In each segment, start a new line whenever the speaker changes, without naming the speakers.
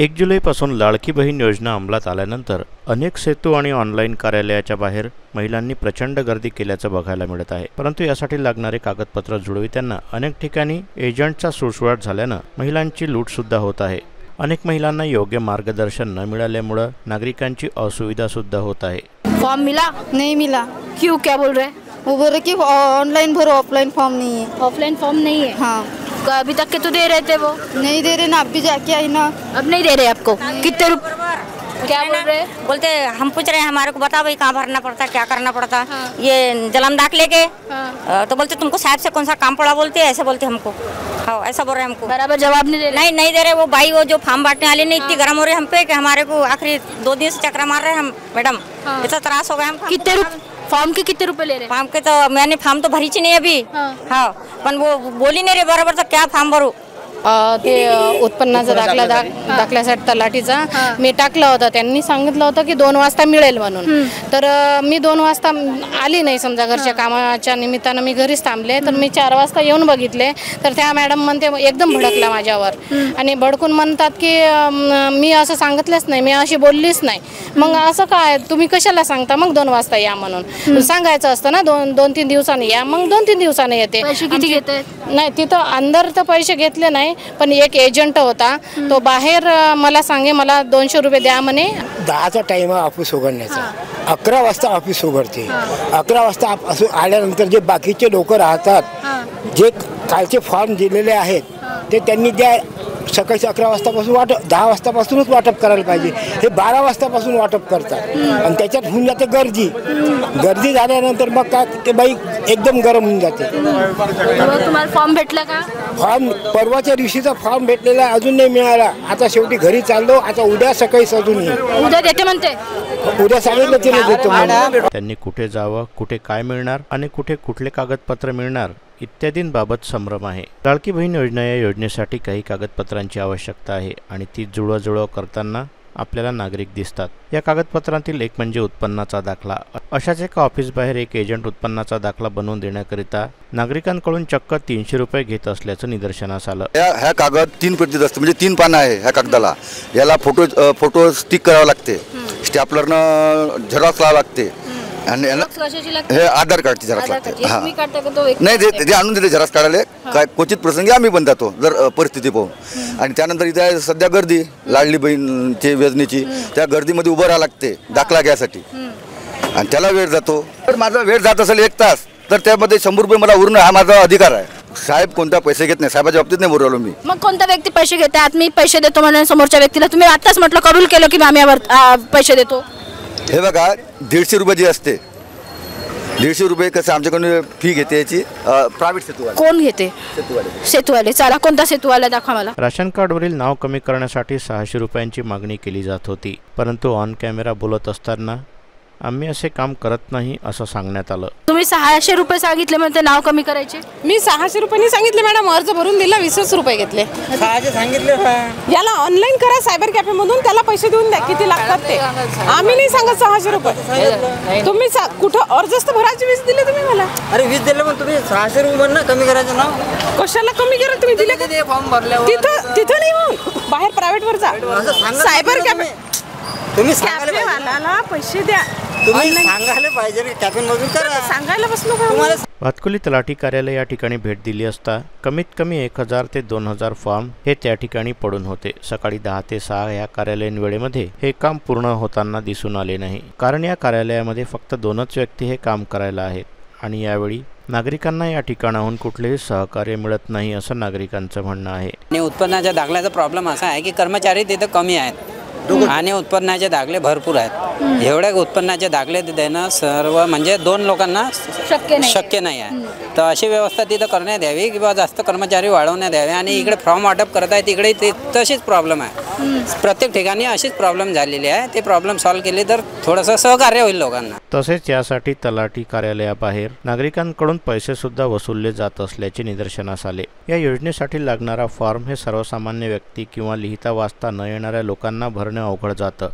1 जुलैपासून लाडकी बहीण योजना अंमलात आल्यानंतर अनेक सेतू आणि ऑनलाईन कार्यालयाच्या बाहेर महिलांनी प्रचंड गर्दी केल्याचं बघायला मिळत आहे। परंतु यासाठी लागणारे कागदपत्र जुळविताना अनेक ठिकाणी एजंटचा सुळसुळाट झाल्यानं महिलांची लूट सुद्धा होत आहे। अनेक महिलांना योग्य मार्गदर्शन न मिळाल्यामुळे नागरिकांची असुविधा सुद्धा होत आहे।
फॉर्म मिला?
नहीं मिला।
क्यों, क्या बोल रहे हैं?
वो बोल रहे कि ऑनलाइन भरो, ऑफलाइन फॉर्म नहीं है।
ऑफलाइन फॉर्म नहीं है?
हाँ।
अभी तक के तो दे रहे थे वो।
नहीं दे रहे ना, अब भी जाके आई ना।
अब नहीं दे रहे आपको? कितने रुपए? क्या बोल रहे हैं?
बोलते हम पूछ रहे हैं हमारे को बताओ भाई कहाँ भरना पड़ता है, क्या करना पड़ता है।
हाँ।
ये जन्म दाखिले के
हाँ।
तो बोलते तुमको साहब से कौन सा काम पड़ा, बोलते ऐसे बोलते हमको। हाँ ऐसा बोल रहे हैं हमको।
बराबर जवाब नहीं दे रहे?
नहीं दे रहे। वो भाई वो जो फॉर्म बांटने वाले ने इतनी गर्म हो रहे हम पे कि हमारे को आखिरी 2 दिन से चक्कर मार रहे हैं हम मैडम।
हाँ।
इतना त्रास हो गया हमको।
कितने फॉर्म के कितने रुपए ले रहे?
फॉर्म के तो मैंने फॉर्म तो भरीच नहीं अभी। हाँ पण वो बोली नाही रे बरोबर तर क्या फॉर्म भरू।
ते उत्पन्नाचा दाखल्यासाठी तलाठीचा मी टाकला होता। त्यांनी सांगितलं होतं की 2 वाजता मिळेल म्हणून। तर मी 2 वाजता आली नाही, समजा घरच्या कामाच्या निमित्तानं मी घरीच थांबले। तर मी 4 वाजता येऊन बघितले तर त्या मॅडम म्हणते, एकदम भडकला माझ्यावर आणि भडकून म्हणतात की मी असं सांगितलंच नाही, मी अशी बोललीच नाही। मग असं काय तुम्ही कशाला सांगता मग 2 वाजता या म्हणून? सांगायचं असतं ना 2-3 दिवसांनी या, मग 2-3 दिवसांनी येते।
पैसे किती घेते?
नाही तिथं अंदर तर पैसे घेतले नाही, पण एक एजंट होता तो बाहेर मला सांगे मला 200 रुपये द्या म्हणे।
10चा टाइम ऑफिस उघडण्याचा, 11 वाजता ऑफिस उघडते। 11 वाजता आल्यानंतर जे बाकीचे लोक राहतात, जे कालचे फॉर्म दिलेले आहेत ते त्यांनी द्या। सकाळी 11 वाजतापासून 10 वाजतापासूनच वाटप करायला पाहिजे। हे 12 वाजतापासून वाटप करतात आणि त्याच्यात होऊन जाते गर्दी झाल्यानंतर मग काय ते बाई एकदम गरम होऊन जाते।
तुम्हाला फॉर्म भेटला का?
फॉर्म परवाच्या दिवशीचा फॉर्म भेटलेला अजून नाही मिळाला। आता शेवटी घरी चाललो, आता उद्या सकाळी सजून येईल।
उद्या देते म्हणते?
उद्या सांगितलं तिने देतो म्हणून।
त्यांनी कुठे जावं, कुठे काय मिळणार आणि कुठले कागदपत्र मिळणार इत्यादींबाबत संभ्रम आहे। लाडकी बहीण योजना या योजनेसाठी काही कागदपत्रांची आवश्यकता आहे आणि ती जुळवाजुळव करताना आपल्याला नागरिक दिसतात। या कागदपत्रांतील एक म्हणजे उत्पन्नाचा दाखला। अशाच एका ऑफिस बाहेर एक एजंट उत्पन्नाचा दाखला बनवून देण्याकरिता नागरिकांकडून चक्क 300 रुपये घेत असल्याचं निदर्शनास आलं।
ह्या कागद 3 प्रती असते, म्हणजे 3 पानं आहे ह्या कागदाला। याला फोटो स्टिक करावा लागते, स्टॅपलरनं झेरॉक्स लावावं लागते आणि हे आधार कार्डची झेरॉक्स लागते। नाही ते आणून देते झेरॉक्स काढायला। काय क्वचित प्रसंगी आम्ही पण जातो जर परिस्थिती पाहून। आणि त्यानंतर इथे सध्या गर्दी लाडली बहीणची योजनेची, त्या गर्दीमध्ये उभं राहावं लागते दाखला घ्यायसाठी आणि त्याला वेळ जातो। तर माझा वेळ जात असेल 1 तास तर त्यामध्ये 100 रुपये मला उरणं हा माझा अधिकार आहे। साहेब कोणता पैसे घेत नाही, साहेबाच्या बाबतीत नाही बोललो मी।
मग कोणता व्यक्ती पैसे घेतात? मी पैसे देतो म्हणून समोरच्या व्यक्तीला तुम्ही आताच म्हटलं कबूल केलं की आम्ही पैसे देतो।
हे बघा 150 रुपये जी असते, 150 रुपये कसं आमच्याकडून फी घेते याची प्रायव्हेट सेतूवाले।
कोण घेते? सेतूवाले। चला कोणता सेतूवाला दाखवा मला।
राशन कार्डवरील नाव कमी करण्यासाठी 600 रुपयांची मागणी केली जात होती, परंतु ऑन कॅमेरा बोलत असताना आम्ही असे काम करत नाही असं सांगण्यात आलं।
तुम्ही 600 रुपये सांगितले म्हणजे नाव कमी करायचे?
मी 600 रुपयांनी सांगितले मॅडम, अर्ज भरून दिला 20 रुपये घेतले।
600 सांगितले।
याला ऑनलाईन करा सायबर कॅफे मधून, त्याला पैसे देऊन द्या किती लागतात ते। आम्ही नाही सांगत 600 रुपये। तुम्ही कुठं अर्जच तर भरायचे 20 दिले तुम्ही मला।
अरे 20 दिले पण तुम्ही 600 रुपये म्हणणं कमी करायचं नाव
कशाला कमी करा? तुम्ही दिले का
फॉर्म भरल्यावर?
तिथं नाही, मग बाहेर प्रायव्हेट वर जा, सायबर कॅफे।
तुम्ही सांगायला
वाला पैसे द्या,
तुम्ही सांगायला पाहिजे कॅफे मधून करा।
सांगायला बसलो तुम्हाला।
भातकुली तलाठी कार्यालय या ठिकाणी भेट दिली असता कमीत कमी 1000 ते 2000 फॉर्म हे त्या ठिकाणी पडून होते। सकाळी 10 ते 6 या कार्यालयीन वेळेमध्ये हे काम पूर्ण होताना दिसून आले नाही, कारण या कार्यालयामध्ये फक्त 2च व्यक्ती हे काम करायला आहेत आणि यावेळी नागरिकांना या ठिकाणाहून कुठलेही सहकार्य मिळत नाही असं नागरिकांचं म्हणणं आहे।
आणि उत्पन्नाच्या दाखल्याचा प्रॉब्लेम असा आहे की कर्मचारी तिथे कमी आहेत आणि उत्पन्नाचे दाखले भरपूर आहेत। एवढ्या उत्पन्नाचे दाखले देणं सर्व म्हणजे 2 लोकांना शक्य नाही आहे। तर अशी व्यवस्था तिथं करण्यात यावी किंवा जास्त कर्मचारी वाढवण्यात यावे। आणि इकडे फॉर्म वाटप करत आहेत तिकडे तशीच प्रॉब्लेम आहे, प्रत्येक ठिकाणी अशीच प्रॉब्लेम झालेली आहे। ते प्रॉब्लेम सॉल्व्ह केली तर थोडंसं सहकार्य होईल लोकांना।
तसेच यासाठी तलाठी कार्यालयाबाहेर नागरिकांकडून पैसे सुद्धा वसूलले जात असल्याचे निदर्शनास आले। या योजनेसाठी लागणारा फॉर्म हे सर्वसामान्य व्यक्ती किंवा लिहिता वाचता न येणाऱ्या लोकांना भरणे अवघड जातं,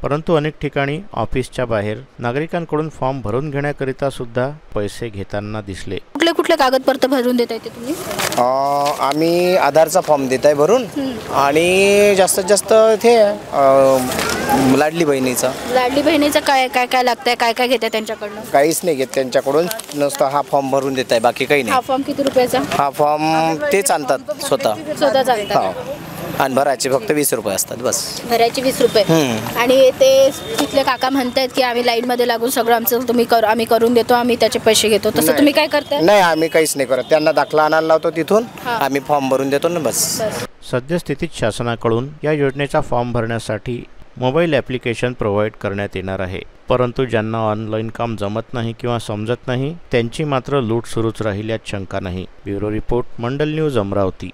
परंतु अनेक ठिकाणी ऑफिसच्या बाहेर नागरिकांकडून फॉर्म भरून घेण्याकरिता सुद्धा पैसे घेताना दिसले.
कुठले कुठले कागदपत्र भरून देता येते तुम्ही?
आम्ही आधारचा फॉर्म देत आहे भरून आणि जास्तीत जास्त ते लाडली बहिणीचा
काय काय काय लागतंय, काय काय घेते त्यांच्याकडनं?
काहीच नाही घेत त्यांच्याकडून, नुसतं हा फॉर्म भरून देत आहे, बाकी काही
हा
नाही.
फॉर्म किती रुपयाचा?
हा फॉर्म तेच आणतात स्वतः
चालतात.
हो, आणि भरायचे फक्त 20 रुपये असतात बस.
भरायचे 20 रुपये. आणि ते तिथले काका म्हणतात की आम्ही लाईन मध्ये लागून सगळं आमचं आम्ही करून देतो, आम्ही त्याचे पैसे घेतो. तसं तुम्ही काय करताय?
नाही, आम्ही काहीच नाही करत. त्यांना दाखला आणायला लावतो, तिथून आम्ही फॉर्म भरून देतो ना बस.
सद्यस्थितीत शासनाकडून या योजनेचा फॉर्म भरण्यासाठी मोबाईल ॲप्लिकेशन प्रोव्हाइड करण्यात येणार आहे. परंतु ज्यांना ऑनलाईन काम जमत नाही किंवा समजत नाही त्यांची मात्र लूट सुरूच राहील यात शंका नाही. ब्युरो रिपोर्ट, मंडल न्यूज, अमरावती.